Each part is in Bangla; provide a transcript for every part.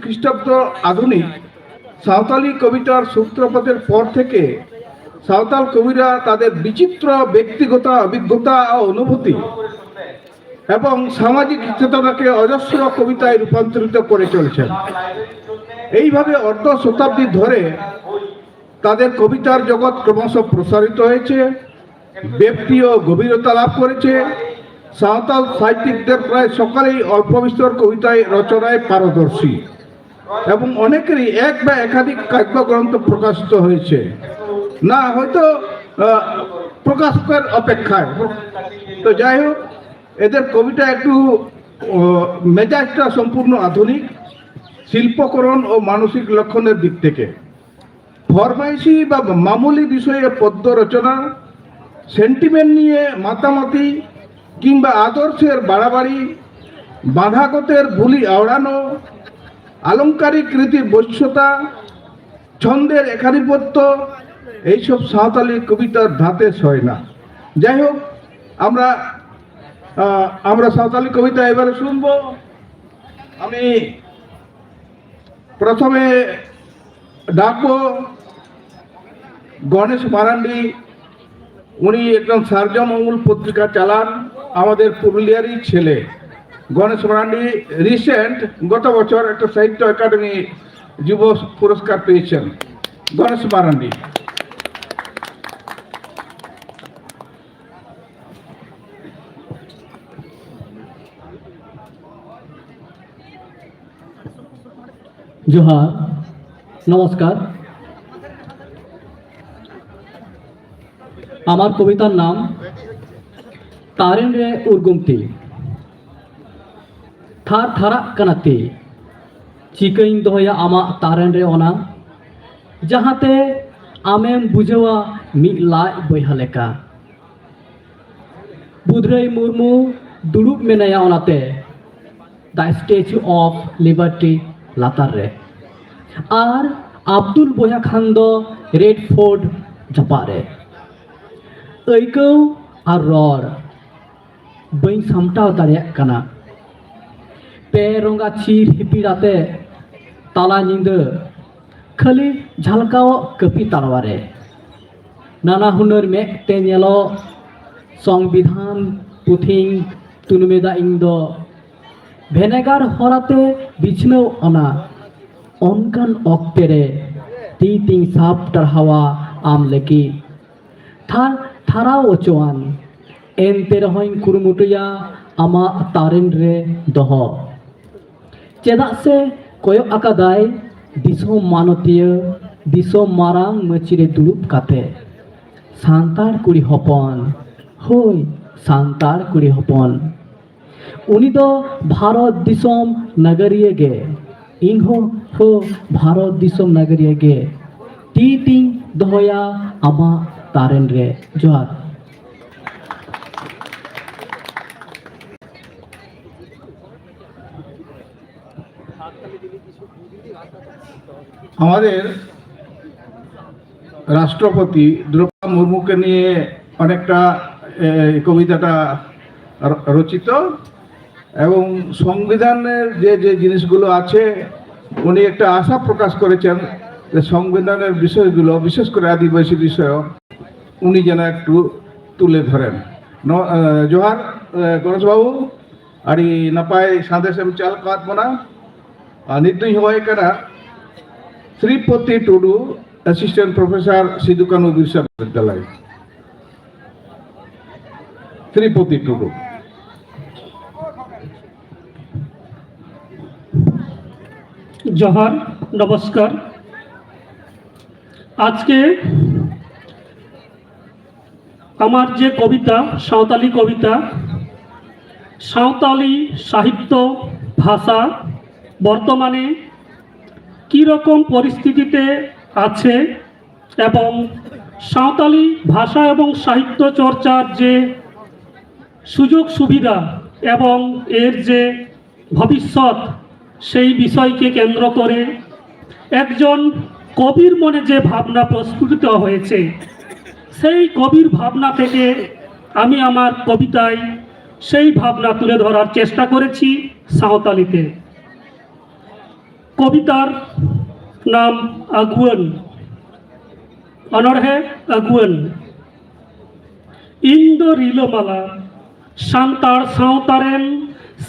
খ্রিস্টাব্দ আধুনিক সাঁওতালি কবিতার সূত্রপাতের পর থেকে সাঁওতাল কবিরা তাদের বিচিত্র ব্যক্তিগত অভিজ্ঞতা ও অনুভূতি এবং সামাজিক চেতনাকে অজস্র কবিতায় রূপান্তরিত করে চলছেন। এইভাবে অর্ধ শতাব্দী ধরে তাদের কবিতার জগৎ ক্রমশ প্রসারিত হয়েছে, ব্যাপ্তি ও গভীরতা লাভ করেছে। সাঁওতাল সাহিত্যিকদের প্রায় সকলেই অল্প বিস্তর কবিতায় রচনায় পারদর্শী এবং অনেকেরই এক বা একাধিক কাব্যগ্রন্থ প্রকাশিত হয়েছে, না হয়তো প্রকাশকের অপেক্ষায়। তো যাই হোক, এদের কবিতা একটু মেজাজটা সম্পূর্ণ আধুনিক, শিল্পকরণ ও মানসিক লক্ষণের দিক থেকে। ফরমাইশি বা মামুলি বিষয়ে পদ্য রচনা, সেন্টিমেন্ট নিয়ে মাতামাতি কিংবা আদর্শের বাড়াবাড়ি, বাঁধাগতের বুলি আওড়ানো, আলংকারিক রীতির বৈশ্যতা, ছন্দের একাধিপত্য, এইসব সাঁওতালি কবিতার ধাতে সয় না। যাই হোক, আমরা সাঁওতালি কবিতা এবারে শুনবো। আমি প্রথমে ডাকবো গণেশ মারান্ডি। উনি একজন সার্জমঙ্গল পত্রিকা চালান, আমাদের পুরুলিয়ারই ছেলে। গণেশ মারান্ডি রিসেন্ট গত বছর একটা সাহিত্য একাডেমি যুব পুরস্কার পেয়েছেন। গণেশ মারান্ডি। जोहार, नमस्कार। आमार कवितार नाम तारेन रे उर्गुमती। थार थारा कनाती चिकन दोया आमा तारेन रे ओना जहाते आमेम बुझवा मिलाई बयहालेका बुद्रई मुर्मू दुड़ुब मेनाया ओनाते द स्टैचू ऑफ लिबर्टी लातार रे और आब्दुल बया खान दो रेड फोर्ट जपारे ऐको और रर बई सामटाव दाड़िया कना पे रंगा चिर हिपिराते ताला निंद खाली झलकाव कपि तालवारे नाना हुनर में ते नेलो संविधान पुथिं तुनुमेदा इंदो भेनेगार हराते बिछनो ओना अनकान अक्तेरे ती तिंग साप टरहावा आम लेकी थार थारा ओचोआन एनते रहोइन कुरुमुटुया आमा तारेन रे दह चेदा से कोयो आकादाय दिसोम मानतीय दिसोम मारांग मचिरे दुलुप काते सांतार कुड़ी हपन होय सांतार कुड़ी हपन उनी दो भारत दिसोम नगरिये गे इंहो हो भारत दिसोम नगरिये गे ती तिंग दहया आमा तारेन रे। जोहार। আমাদের রাষ্ট্রপতি দ্রৌপদী মুর্মুকে নিয়ে অনেকটা কবিতাটা রচিত এবং সংবিধানের যে যে জিনিসগুলো আছে উনি একটা আশা প্রকাশ করেছেন যে সংবিধানের বিষয়গুলো বিশেষ করে আদিবাসী বিষয় উনি যেন একটু তুলে ধরেন। जोहार गणेश बाबू आड़ी नपाय संदेश एम चाल कात बना नितुई हवाई कना श्रीपति टुडू असिस्टेंट प्रोफेसर सिदु कानू विश्वविद्यालय। श्रीपति टुडू। जोहार, नमस्कार। आज के आमार जे कविता साँवताली कविता साँवताली साहित्य भाषा बर्तमाने की रकम परिस्थितिते आछे एवं साँवताली भाषा एवं साहित्य चर्चार जे सुयोग सुविधा एवं एर जे भविष्यत सेई विषयके केंद्र करे एकजन कबिर मने जे भावना प्रस्फुटित हयेछे सेई कबिर भावना थेके आमी आमार कविताय सेई भावना तुले धरार चेष्टा करेछि साँवतालीते। কবিতার নাম আগুয়ান। অনড়হে আগুয়ান। ᱤᱧ ᱫᱚ ᱨᱤᱞᱟᱹᱢᱟᱞᱟ ᱥᱟᱱᱛᱟᱲ ᱥᱟᱶᱛᱟ ᱨᱮᱱ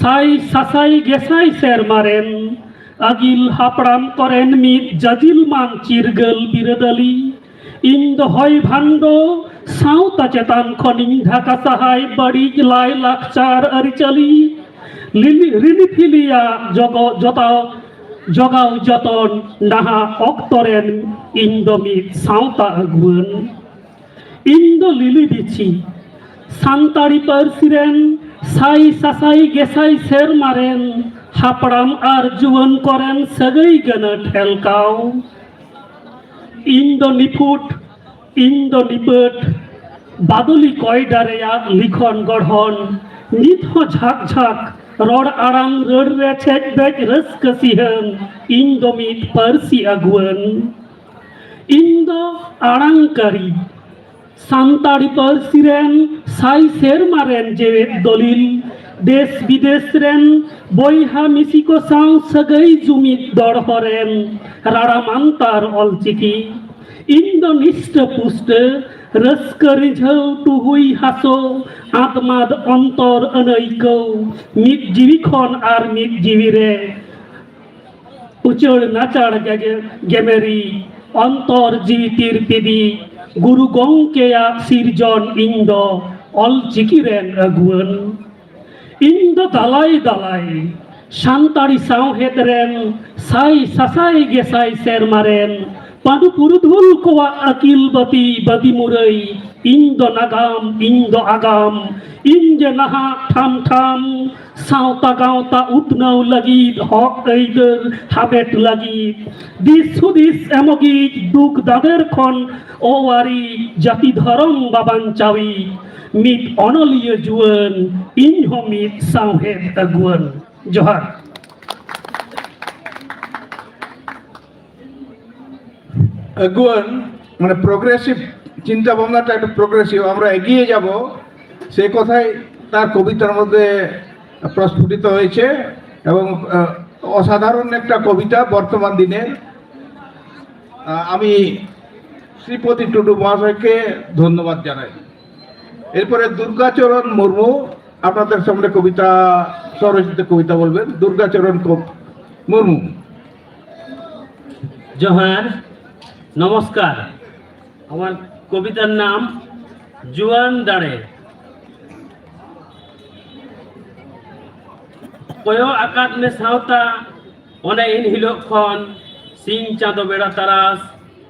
ᱥᱟᱭ ᱥᱟᱥᱟᱭ ᱜᱮᱥᱟᱭ ᱥᱮᱨᱢᱟ ᱨᱮᱱ ᱟᱹᱜᱤᱞ ᱦᱟᱯᱲᱟᱢ ᱠᱚᱨᱮᱱ ᱢᱤᱫ ᱡᱟᱹᱡᱤᱞᱢᱟᱱ ᱪᱤᱨᱜᱟᱹᱞ ᱵᱤᱨᱟᱹᱫᱟᱹᱞᱤ ᱤᱧ ᱫᱚ ᱦᱚᱭ ᱵᱷᱟᱱᱰᱚ ᱥᱟᱶᱛᱟ ᱪᱮᱛᱟᱱ ᱠᱷᱚᱱᱤᱧ ᱰᱷᱟᱠᱟ ᱥᱟᱦᱟᱭ ᱵᱟᱹᱲᱤᱡ ᱞᱟᱭ ᱞᱟᱠᱪᱟᱨ ᱟᱹᱨᱤᱪᱟᱹᱞᱤ ᱨᱤᱞᱤᱯᱷᱤᱞᱤᱭᱟ ᱡᱚᱜᱟᱣ ᱡᱚᱛᱚᱱ ᱱᱟᱦᱟᱜ ᱚᱠᱛᱚ ᱨᱮᱱ ᱤᱧ ᱫᱚ ᱢᱤᱫ ᱥᱟᱶᱛᱟ ᱟᱹᱜᱩᱣᱟᱹᱱ। ᱤᱧ ᱫᱚ ᱞᱤᱞᱤ ᱵᱤᱪᱷᱤ ᱥᱟᱱᱛᱟᱲᱤ ᱯᱟᱹᱨᱥᱤ ᱨᱮᱱ ᱥᱟᱭ ᱥᱟᱥᱟᱭ ᱜᱮᱥᱟᱭ ᱥᱮᱨᱢᱟ ᱨᱮᱱ ᱦᱟᱯᱲᱟᱢ ᱟᱨ ᱡᱩᱣᱟᱹᱱ ᱠᱚᱨᱮᱱ ᱥᱟᱹᱜᱟᱹᱭ ᱜᱟᱹᱱᱟᱹ ᱴᱷᱮᱞᱠᱟᱣ। ᱤᱧ ᱫᱚ ᱱᱤᱯᱷᱩᱴ ᱤᱧ ᱫᱚ ᱱᱤᱯᱟᱹᱴ বাদলি কয়ডা রেয়াগ লিখন গড়হন নিত হো ঝাঁক ঝাঁক রড় আড়াং রড় রে ছেক বেজ রস্ক সিহন ইন দো মিট পারসি আগুয়ান। ইন দো আড়াংকারী সান্তাড়ি পারসি রেন সাই সেরমা রেন জেওয়েত দলিল দেশ বিদেশ রেন বইহা মিসিকো সাং সাগাই জুমিত দড়হরেন রাড়ামান্তার অলচিকি। ইন দো নিষ্ঠ পুষ্ট रस्क रिझौ टुहुई हासो आत्माद अंतर अनैकौ मिट जीवी खन आर मिट जीवी रे उचड़ नाचाड़ गेमेरी अंतर जीवी तीरपिदी गुरु गंकेया सिरजन इंद अलचिकी रेन अगुवन। इंद दालाई दालाई सान्ताड़ी सावहेद रेन साई सासाई गेसाई सेरमा रेन पादु पुरुधुल कोवा अकिल बती बदी मुरई इंद नागाम इंद आगाम इंज नहा ठाम ठाम सावता गावता उतनाव लगिद हक ऐदर हाबेट लगिद दिस हुदिस एमगिद दुख दादेर खन ओवारी जाति धरम बाबान चावी मित अनलिय जुवन इंह मित सावहेद अगुवन। जोहार। আগুয়ান মানে প্রোগ্রেসিভ চিন্তা ভাবনাটা একটা প্রোগ্রেসিভ, আমরা এগিয়ে যাব সেই কথাই তার কবিতার মধ্যে প্রস্ফুটিত হয়েছে এবং অসাধারণ একটা কবিতা বর্তমান দিনের। আমি শ্রীপতি টুডু মহাশয়কে ধন্যবাদ জানাই। এরপরে দুর্গাচরণ মুর্মু আপনাদের সামনে কবিতা স্বরচিত কবিতা বলবেন। দুর্গাচরণ মুর্মু। जोहार नमस्कार। আমার কবিতার নাম জুয়ান দাড়ে। কয় আকাত মে সাওতা অনে ইন হিলো খন সিং চাঁদো বেড়া তারাস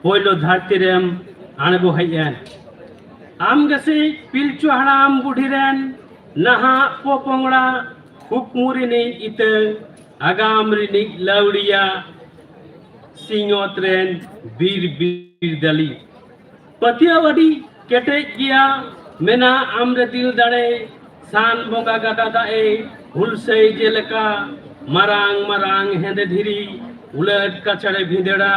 পয়লো ধারতিরেম আনগো হাইয়ান আম গেছে পিলচু হাড়াম বুঢ়িরেন নাহা পোপংড়া হুকমুরিনি ইতে আগাম রিনি লাউড়িয়া सिंगोत्रेन वीर वीर दली पतियावडी केटे गिया मेना आमरे दिल दाड़े सान बोंगा गादा दाए हुलसे जेलेका मारांग मारांग हेंदे धीरी उलट काछड़े भिदेड़ा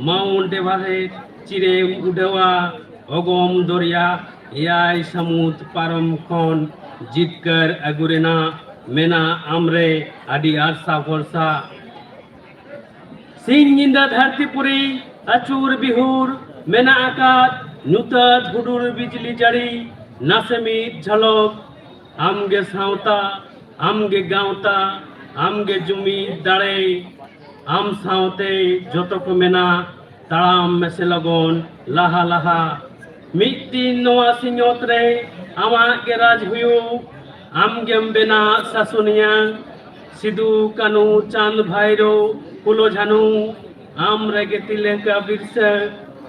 माउंट एभारेस्ट चिरे उडेवा अगम दरिया याय समुद्र पारम खन जितकर अगुरेना मेना आमरे आदि आरसा भरसा सिंह निंदा धरतीपुरी अचूर बिहुर मेना आकात नुतत हुडुर बिजली जड़ी नासेमित झलक आमगे सावता आमगे गावता आमगे जुमी दाड़े आम सावते जतो को मेना ताड़ाम मेसे लगन लाहा लाहा मिद दिन नवा सिंहत रे आमागे राज हुयु आमगेम बेना शासनिया सिदु कानू चांद भाईरो फुलो झानू आम रेगे तिलंका बिरसा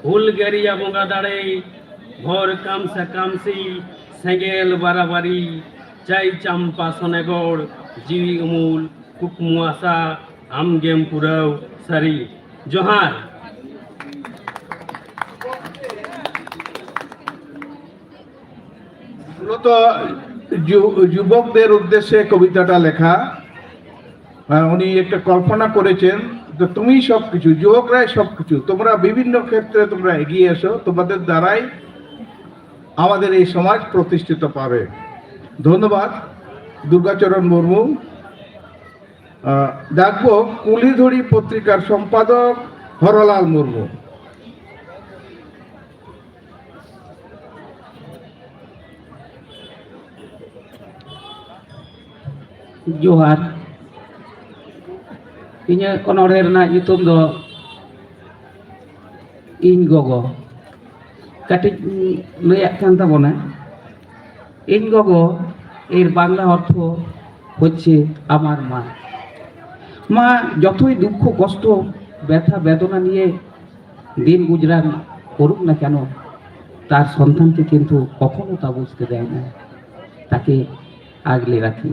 हुलगेरिया बोंगा दाड़े भोर कामसा कामसी सेंगेल बाराबारी चाई चांपा सोनेगोड़ जीवी उमूल कुकमुआसा आमगेम पुराव सारी। जोहार। মূলত যুবকদের উদ্দেশ্যে কবিতাটা লেখা। উনি একটা কল্পনা করেছেন যে তুমি সবকিছু, যুবকরাই সবকিছু, তোমরা বিভিন্ন ক্ষেত্রে তোমরা এগিয়ে এসো, তোমাদের দ্বারাই আমাদের এই সমাজ প্রতিষ্ঠিত পাবে। ধন্যবাদ দুর্গাচরণ মুর্মু। ডাকবো কুলিধড়ি পত্রিকার সম্পাদক হরলাল মুর্মু। जोहार इन्हें अनोढ़े रनाग nyutum do in gogo katik layak kan tabona in gogo এর বাংলা অর্থ হচ্ছে আমার মা। মা যতই দুঃখ কষ্ট ব্যথা বেদনা নিয়ে দিন গুজরান করুক না কেন, তার সন্তানকে কিন্তু কখনো তা বুঝতে দেয় না, তাকে আগলে রাখে,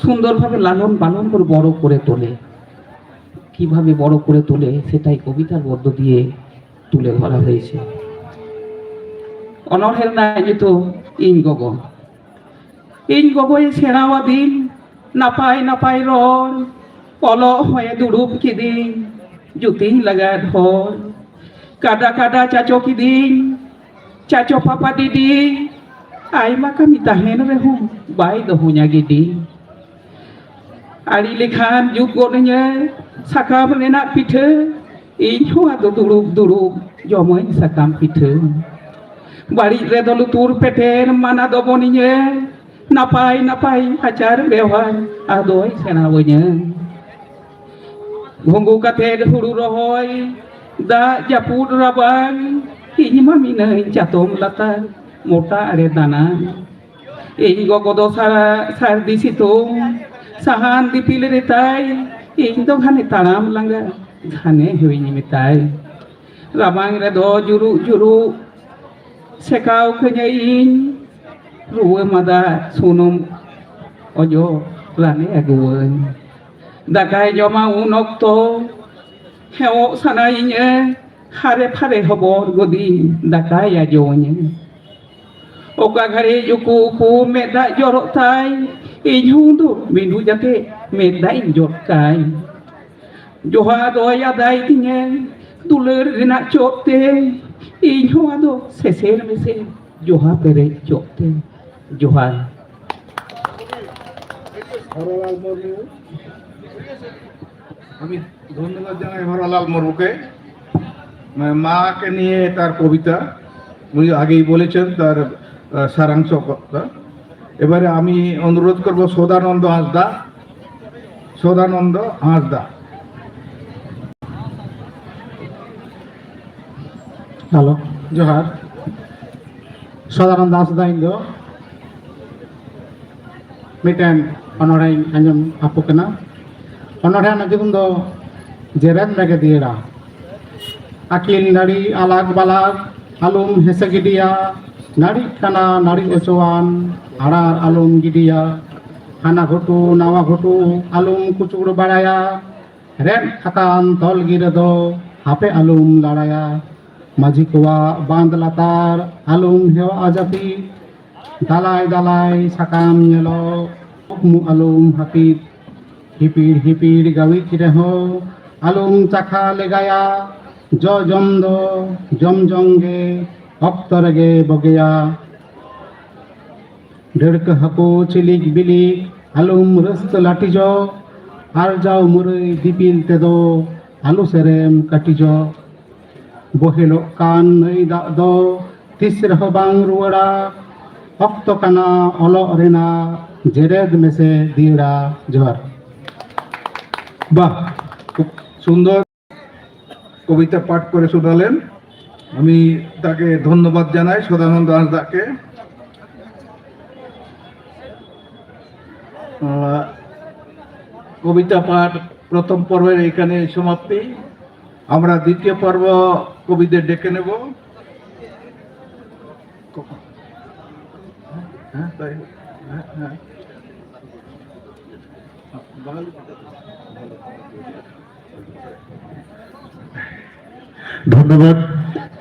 সুন্দরভাবে লালন পালন করে বড় করে তোলে। কিভাবে বড় করে তোলে সেটাই কবিতার মধ্য দিয়ে তুলে ধরা হয়েছে। অনড়হের নাই যেত ইন গগো ইন গগোয় সেরাওয়া দিন নাপাই নাপাই রন অল হয়ে দুড়ুব কিদিন জুতি লাগা ঢল কাদা কাদা চাচো কিদিন চাচো পাপা দিদি আইমা kami tahen rehum bai dohunya gidi ari lekhan jugonnya sakam rena pithe ᱤᱧ ᱦᱚᱸ ᱟᱫᱚ ᱫᱩᱲᱩᱵ ᱫᱩᱲᱩᱵ ᱡᱚᱢᱟᱹᱧ ᱥᱟᱠᱟᱢ ᱯᱤᱴᱷᱟᱹ ᱵᱟᱹᱲᱤᱡ ᱨᱮᱫᱚ ᱞᱩᱛᱩᱨ ᱯᱮᱴᱮᱨ ᱢᱟᱱᱟ ᱫᱚᱵᱚᱱᱤᱧᱮ ᱱᱟᱯᱟᱭ ᱱᱟᱯᱟᱭ ᱟᱪᱟᱨ ᱵᱮᱣᱦᱟᱨ ᱟᱫᱚᱭ ᱥᱮᱬᱟᱣᱟᱹᱧᱟᱹ ᱜᱷᱩᱸᱜᱩ ᱠᱟᱛᱮᱫ ᱦᱩᱲᱩ ᱨᱚᱦᱚᱭ ᱫᱟᱜ ᱡᱟᱹᱯᱩᱫ ᱨᱟᱵᱟᱝ ᱤᱧ ᱢᱟ ᱢᱤᱱᱟᱹᱧ ᱪᱟᱛᱚᱢ ᱞᱟᱛᱟᱨ ᱢᱚᱴᱟ ᱟᱲᱮ ᱫᱟᱱᱟ ᱤᱧ ᱜᱚᱜᱚ ᱫᱚ ᱥᱟᱨᱫᱤ ᱥᱤᱛᱩᱝ ᱥᱟᱦᱟᱱ ᱫᱤᱯᱤᱞ ᱨᱮᱛᱟᱭ ᱤᱧ ᱫᱚ ᱜᱷᱟᱱᱮ ᱛᱟᱲᱟᱢ ᱞᱟᱸᱜᱟ घाने हुई मिताई राबांग रे दो जुरु जुरु सेकाव खഞ്ഞയിൻ रुवे मादा सुनुम अजो राने अगुवन दाकाय जमा उन अक्तो हेव सानाइने हारे फारे हबर गदि दाकाय आजोने ओका घरे जुकु पु मेदा जरताय ᱤᱧ ᱦᱚᱸ ᱫᱚ ᱢᱤᱱᱩ ᱡᱟᱛᱮ ᱢᱮᱫᱟᱭ ᱡᱚᱴᱠᱟᱭ जोहा दोया दाई तिने दुलर रिना चोपते इन हो आदो सेसेर में से जोहा पेरे चोपते जोहा হরলাল মুর্মু, আমি ধন্যবাদ জানাই হরলাল মুর্মুকে। মাকে নিয়ে তার কবিতা উনি আগেই বলেছেন, তার সারাংশ কথা। এবারে আমি অনুরোধ করব সদানন্দ হাঁসদা। সদানন্দ হাঁসদা। হ্যালো, জোহার। সদানন্দ হাঁসদা ᱤᱧ ᱫᱚ ᱢᱤᱫᱴᱮᱱ ᱚᱱᱚᱬᱦᱮᱧ ᱟᱸᱡᱚᱢ ᱟᱯᱚ ᱠᱟᱱᱟ। ᱚᱱᱚᱬᱦᱮ ᱨᱮᱱᱟᱜ ᱧᱩᱛᱩᱢ ᱫᱚ ᱡᱮᱨᱮᱫ ᱢᱮᱜᱮ ᱫᱤᱭᱮᱲᱟ। আকিল নাড়ি আলাগ বালাগ আলুম হেসে গিডিয়া নাড়ি কানা নাড়ি এসোয়ান আড়ার আলুম গিডিয়া হানা ঘটু নাওয়া ঘটু আলুম কুচুড় বাড়ায়া রেন খাতান তল গিরে দো হাপে আলুম লড়ায়া মাঝি কোয়া বাঁধ লাতার আলুম হেওয়া আজাপি দালাই দালাই সাকাম এলো মু আলুম হাপিদ হিপির হিপির গাউি রেহ আলুম চাখা লেগায়া জ জমদ জমজঙ্গে অক্তরগে বগেয়া ঢেড়ক হাকো চিলিক বিলিক আলুম রস্ত লাটিজ আর যাও মুরই দিপিল তেদো আলু সেরেম কাটিজ বহেল কান নই দাগ দো তিস রহ বাং রুয়াড়া অক্ত কানা অল রেনা জেরেদ মেসে দিয়েড়া। জোহার। বাহ, খুব সুন্দর কবিতা পাঠ করে শোনালেন। আমি তাকে ধন্যবাদ জানাই, সদানন্দ হাঁসদাকে। কবিতা পাঠ প্রথম পর্বের এখানে সমাপ্তি। আমরা দ্বিতীয় পর্ব কবিদের ডেকে নেব। হ্যাঁ তাই, হ্যাঁ হ্যাঁ। ধন্যবাদ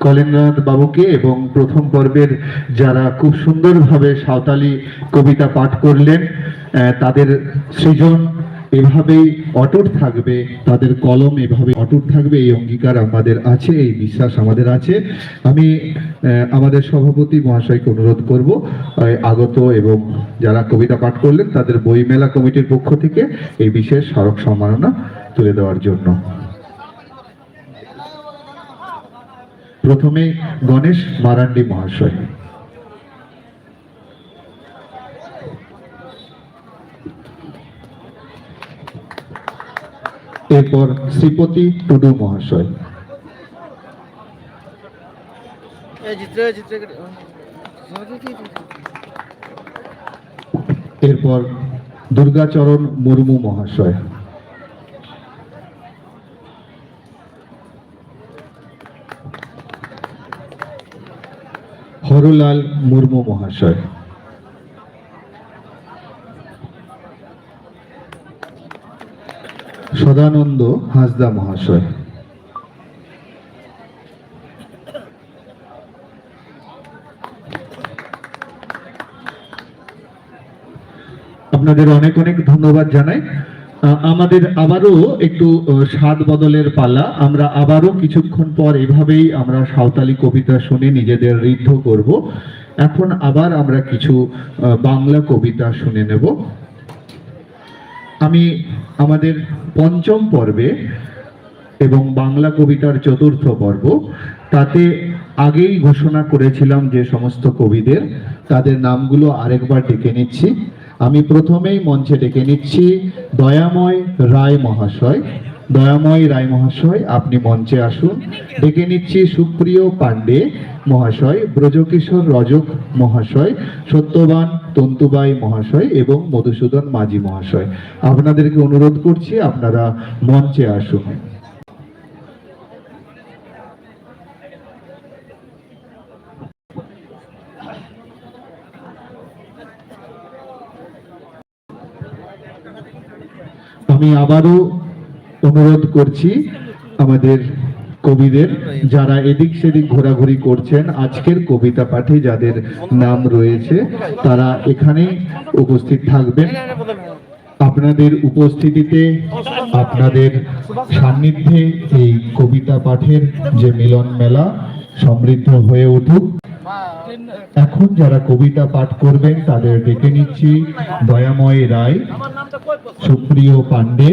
কলিন্দ্রনাথ বাবুকে এবং প্রথম পর্বের যারা খুব সুন্দরভাবে সাঁওতালি কবিতা পাঠ করলেন তাদের সৃজন এভাবেই অটুট থাকবে, তাদের কলম এভাবে অটুট থাকবে, এই অঙ্গীকার আমাদের আছে, এই বিশ্বাস আমাদের আছে। আমি আমাদের সভাপতি মহাশয়কে অনুরোধ করব আগত এবং যারা কবিতা পাঠ করলেন তাদের বইমেলা কমিটির পক্ষ থেকে এই বিশেষ স্মারক সম্মাননা তুলে দেওয়ার জন্য। প্রথমে গণেশ মারান্ডি মহাশয়, এরপর শ্রীপতি টুডু মহাশয়, এরপর দুর্গাচরণ মুর্মু মহাশয়, হরলাল মুর্মু মহাশয়, সদানন্দ হাঁসদা মহাশয়, আপনাদের অনেক অনেক ধন্যবাদ জানাই। আমাদের আবারও একটু স্বাদ বদলের পালা। আমরা আবারও কিছুক্ষণ পর এভাবেই আমরা সাঁওতালি কবিতা শুনে নিজেদের ঋদ্ধ করব। এখন আবার আমরা কিছু বাংলা কবিতা শুনে নেব। আমি আমাদের পঞ্চম পর্বে এবং বাংলা কবিতার চতুর্থ পর্ব, তাতে আগেই ঘোষণা করেছিলাম যে সমস্ত কবিদের, তাদের নামগুলো আরেকবার ডেকে নিচ্ছি। আমি প্রথমেই মঞ্চে ডেকে নিচ্ছি দয়াময় রায় মহাশয়। দয়াময় রায় মহাশয়, আপনি মঞ্চে আসুন। ডেকে নিচ্ছি সুপ্রিয় পাণ্ডে মহাশয়, ব্রজকিশোর রজক মহাশয়, সত্যবান তন্তুবাই মহাশয় এবং মধুসূদন মাঝি মহাশয়। আপনাদেরকে অনুরোধ করছি আপনারা মঞ্চে আসুন। আমি আবারও অনুরোধ করছি আমাদের কবিদের, যারা এদিক সেদিক ঘোরাঘুরি করছেন, আজকের কবিতা পাঠে যাদের নাম রয়েছে তারা এখানে উপস্থিত থাকবেন। আপনাদের উপস্থিতিতে, আপনাদের সান্নিধ্যে এই কবিতা পাঠের যে মিলন মেলা সমৃদ্ধ হয়ে উঠুক। এখন যারা কবিতা পাঠ করবেন তাদের ডেকে নিচ্ছি দয়াময় রায়, সুপ্রিয় পাণ্ডে,